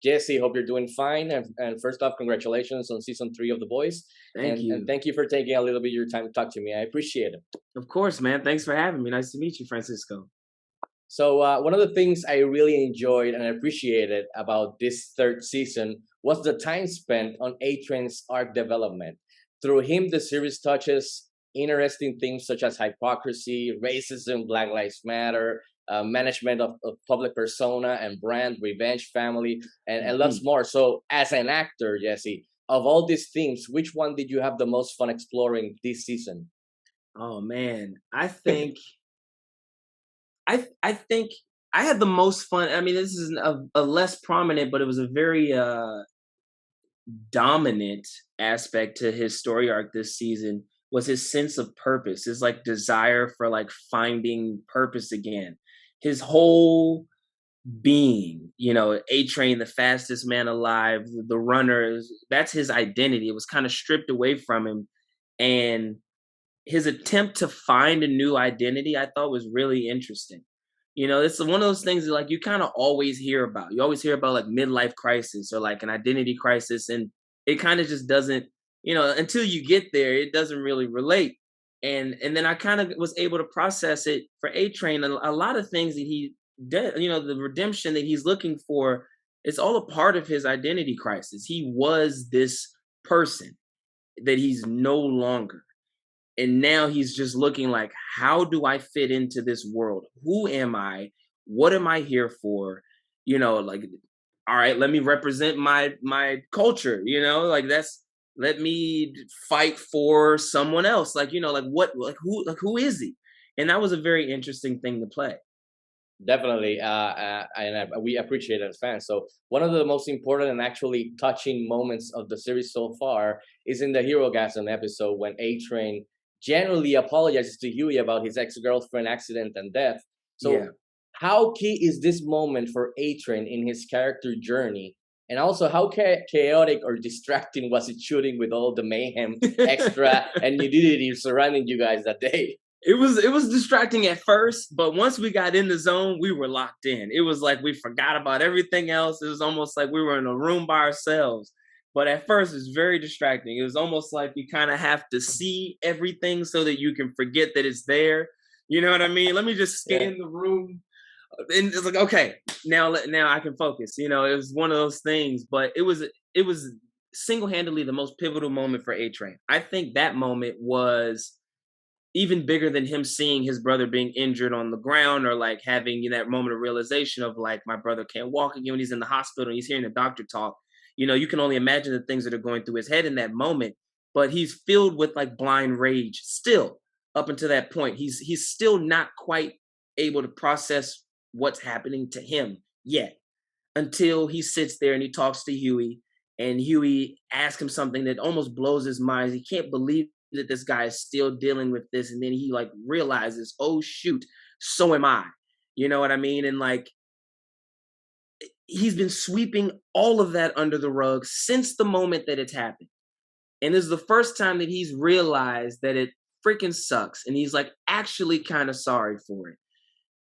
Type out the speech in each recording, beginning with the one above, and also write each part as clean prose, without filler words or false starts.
Jessie, hope you're doing fine. And first off, congratulations on season three of The Voice. Thank And you. thank you for taking a little bit of your time to talk to me. I appreciate it. Of course, man. Thanks for having me. Nice to meet you, Francisco. So, one of the things I really enjoyed and appreciated about this third season was the time spent on A-Train's arc development. Through him, the series touches interesting themes such as hypocrisy, racism, Black Lives Matter, management of public persona and brand, revenge, family, and lots Mhm. more. So, as an actor, Jesse, of all these themes, which one did you have the most fun exploring this season? Oh man, I think I had the most fun. I mean, this is a less prominent, but it was a very dominant aspect to his story arc this season was his sense of purpose, his like desire for like finding purpose again. His whole being, A-Train, the fastest man alive, the runners, that's his identity. It was kind of stripped away from him. And his attempt to find a new identity, I thought was really interesting. It's one of those things that like you kind of always hear about. You always hear about like midlife crisis or like an identity crisis, and it kind of just doesn't, until you get there, it doesn't really relate. And then I kind of was able to process it for A-Train. A lot of things that he did, the redemption that he's looking for, it's all a part of his identity crisis. He was this person that he's no longer, and now he's just looking like, how do I fit into this world? Who am I? What am I here for? Like, all right, let me represent my culture, like that's let me fight for someone else. Like, like what like who is he? And that was a very interesting thing to play. Definitely, we appreciate it as fans. So one of the most important and actually touching moments of the series so far is in the Hero Gasm episode when A Train generally apologizes to Huey about his ex girlfriend accident and death. Yeah. So how key is this moment for A Train in his character journey? And also, how chaotic or distracting was it shooting with all the mayhem, extra, and nudity surrounding you guys that day? It was distracting at first, but once we got in the zone, we were locked in. It was like we forgot about everything else. It was almost like we were in a room by ourselves. But at first, it was very distracting. It was almost like you kind of have to see everything so that you can forget that it's there. You know what I mean? Let me just Yeah. scan the room, and it's like, okay, now I can focus. It was one of those things, but it was single handedly the most pivotal moment for A-Train. I think that moment was even bigger than him seeing his brother being injured on the ground, or like having that moment of realization of like, my brother can't walk again when he's in the hospital and he's hearing the doctor talk. You can only imagine the things that are going through his head in that moment, but he's filled with like blind rage still. Up until that point, he's still not quite able to process what's happening to him yet, until he sits there and he talks to Huey, and Huey asks him something that almost blows his mind. He can't believe that this guy is still dealing with this, and then he like realizes, oh shoot, so am I. You know what I mean? And like, he's been sweeping all of that under the rug since the moment that it's happened. And this is the first time that he's realized that it freaking sucks, and he's like actually kind of sorry for it.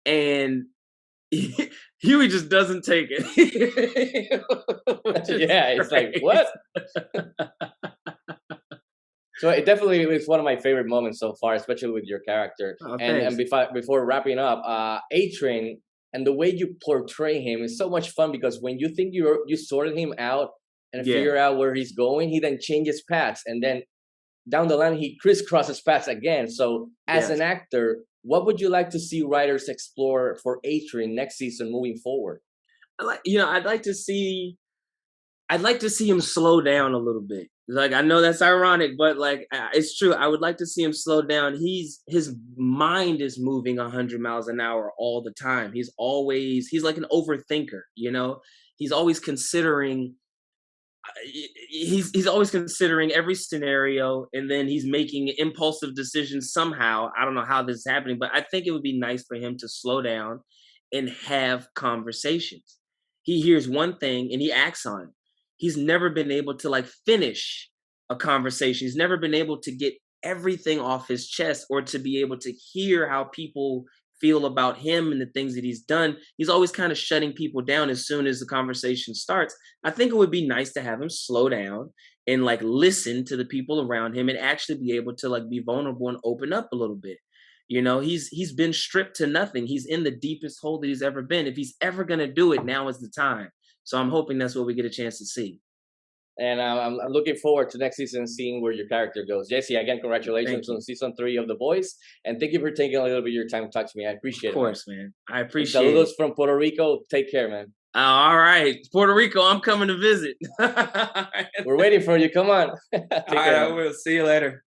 And Huey just doesn't take it. Which is Yeah, it's like great. what? So it definitely is one of my favorite moments so far, especially with your character. Oh, And thanks. before wrapping up, A Train and the way you portray him is so much fun because when you think you sorted him out and Yeah, figure out where he's going, he then changes paths, and then down the line he crisscrosses paths again. So as yes. an actor, what would you like to see writers explore for A Train next season moving forward? I'd like to see him slow down a little bit. Like, I know that's ironic, but like, it's true. I would like to see him slow down. His mind is moving 100 miles an hour all the time. He's like an overthinker. He's always considering. He's always considering every scenario, and then he's making impulsive decisions somehow. I don't know how this is happening, but I think it would be nice for him to slow down and have conversations. He hears one thing and he acts on it. He's never been able to like finish a conversation. He's never been able to get everything off his chest, or to be able to hear how people feel about him and the things that he's done, he's always kind of shutting people down as soon as the conversation starts. I think it would be nice to have him slow down and like listen to the people around him and actually be able to like be vulnerable and open up a little bit. He's been stripped to nothing. He's in the deepest hole that he's ever been. If he's ever gonna do it, now is the time. So I'm hoping that's what we get a chance to see. And I'm looking forward to next season seeing where your character goes. Jesse, again, Thank congratulations you. on season 3 of The Voice. And thank you for taking a little bit of your time to talk to me. I Of appreciate it, man. course, man. I And appreciate saludos it. from Puerto Rico. Take care, man. All right, Puerto Rico, I'm coming to visit. All We're waiting for you. Come on. Take right, care, I man. will. See you later.